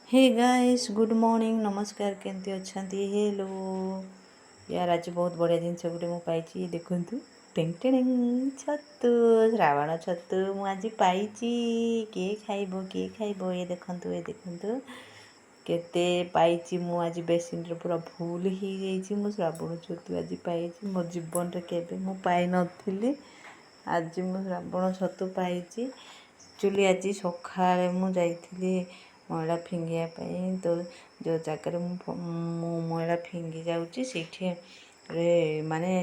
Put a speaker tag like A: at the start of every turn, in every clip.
A: Hey guys good morning नमस्कार केमती अच्छा हेलो यार आज बहुत बढ़िया जिनस गोटे मुझे पाई देखूँ टेंग टेंग छतु श्रावण छतु मुझे पाई किए खाइब ये देखु केते पाई मु आज बेसिन पूरा फुल हो गई मु श्रावण छतु आज पाई मो जीवन रे केबे मु पाई नथिली आज मु श्रावण छतु पाई एक्चुअली आज सकाଳେ मु जाइଥିଲି मैला फिंगापी तो जो जगार मैला फिंगी जाऊँगी से माने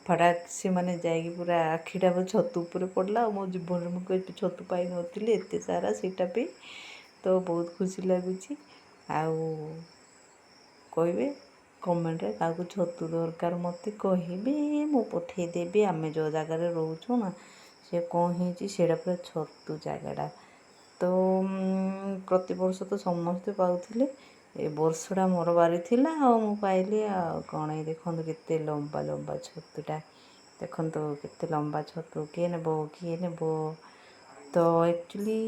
A: फटाक से माने जाकि पूरा आखिटा छतु उपर पड़ला मो जीवन में मुझे छतु पाई नी एत सारा सीटा भी तो बहुत खुशी लगुच कहे कमेंट रे क्या छतु दरकार मत कहे मु पठेदेवी आम जो जगार रोचु ना से कौन होटा पूरा छतु जगटा तो प्रति वर्ष तो समस्ते पाते ए वर्षटा मोर बारी थिला मु पाइली कौन ये देखो केते लंबा लंबा छतुटा देखो केते लंबा छतु किए नेब तो एक्चुअली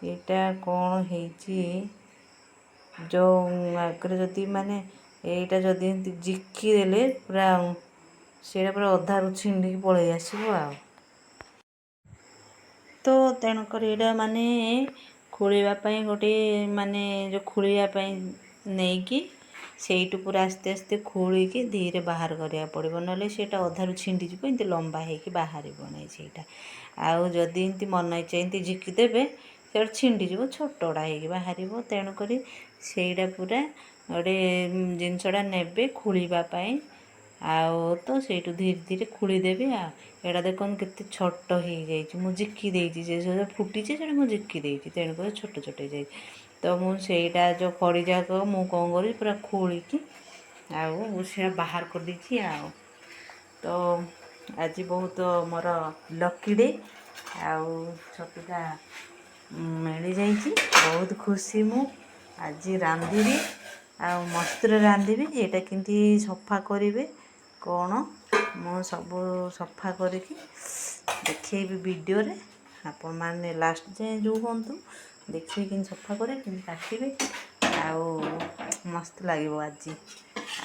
A: यहाँ कौन है जो आगे जदि माने यहीटा जदि जिकी देले पूरा से पूरा अधारू छिंडी पलि आसो तो तेणुक यहाँ माने खोलवाई गोटे माने जो खोलवाई नहीं कि सेठू पूरा आस्ते आस्ते खोलिकी धीरे बाहर करा पड़ो ना अधारू छिंडीजी एमती लंबा हो बाहर नहीं से आउ जदि एमती मन इच्छा एमती झिकीदेवे से छिंडीजी छोटा हो बाहर तेणुक सेटा पूरा गोटे जिनसटा ने खोलवाई आउ तो सेठू धीरे धीरे खोलीदेवी एटा देखो केते छोट हो जाए जिकी देती फुटी से मुझे जिकी देती तेणुक छोट छोट हो जाए तो मुझा जो खड़ी जाक मु कौन कर पूरा खोलिकी आउ बाहर कर दी तो आज बहुत मोर लकी डे आउ छतुटा मिल जाइए बहुत खुशी मु आज रांधि आ मस्तर रांधि यहाँ केमती सफा करेंगे कौन मु सब सफा करके देखी वीडियो रे आपण मैंने लास्ट जाए जो हूँ देखिए कि सफा करे कि काटे आउ मस्त लगे आज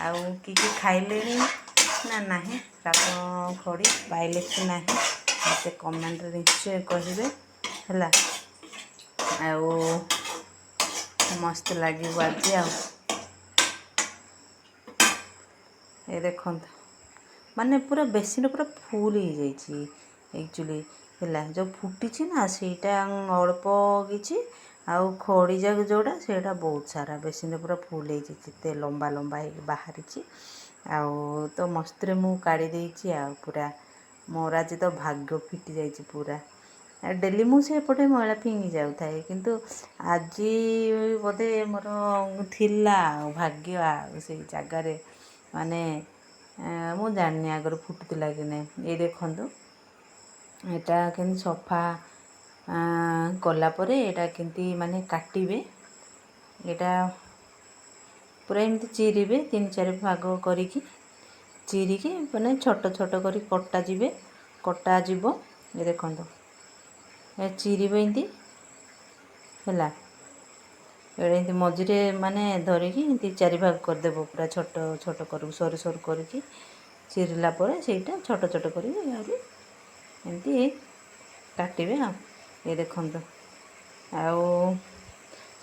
A: आउ कि खाइले ना नहीं श्रावण खड़ी पाइले कि ना मत कमेंट निश्चय कहे है आउ मस्त लगे आज ये देखो माने पूरा बेसिन पूरा फुल हो जाइए एक्चुअली है जो फुटी ना सेटा अल्प कि आउ खड़ी जाक जोड़ा से बहुत सारा बेसिन पूरा फुल होते लंबा लंबा हो बाहरी आउ तो मस्तर मु काढ़ी पूरा मोर आज तो भाग्य फिटी जाइए पूरा डेली मुझे मैला फिंगी जाऊे किंतु आज बोधे मोर थिला भाग्य से जगार माने मु जानी आगर फुटुला कि नहीं ये देखो यहाँ के सफा कलापर यहाँ केमती माने काटिबे यहाँ पूरा एमती चिरीबे 3-4 भाग करिकी चिरिकी माने छोट छोट करी कटा जीव ये देखो ये चिरीबे एमती है एमती मझे माने धरिकी एमती 4 भाग करदेव पूरा छोट छोट कर सरू सरू करके चिरला से छोट छोट कर एमती काटे ये देखो आउ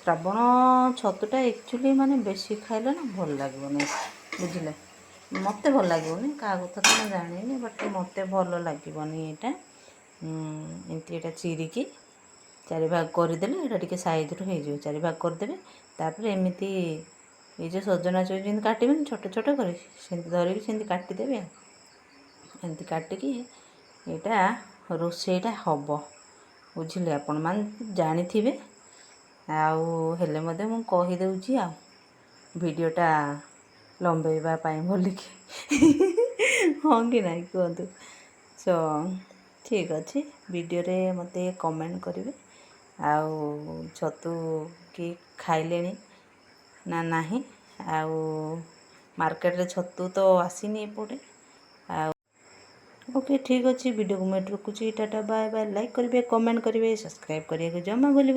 A: श्रावण छतुटा एक्चुअली माने बेसी खाइले ना भल लगे बुझे मत भल लगे क्या कथा तो मैं जानी बट मत भल लगे यहाँ एमती यहाँ चिरिकी 4 भाग करदे ये सैज रू 4 भाग करदे तापर एमती ये जो सजना चुई काटे छोट छोट कर धरिकी काटिदेवे एमती काटिकी यहाँ रोसईटा हम बुझे आपण मैंने जानी आउ हेले मु कहीदे वीडियोटा लंबेवा बोलिकी हाँ कि नहीं कहतु सो ठीक अच्छे वीडियो रे मते कमेंट करेंगे आउ छतु कि खाइले ना नहीं आउ मार्केट रे छतु तो आसीनी एपटे ओके ठीक अच्छे वीडियो को मैं रखुची टाटा बाय बाय लाइक करेंगे कमेंट करेंगे सब्सक्राइब करने को जमा भूलें।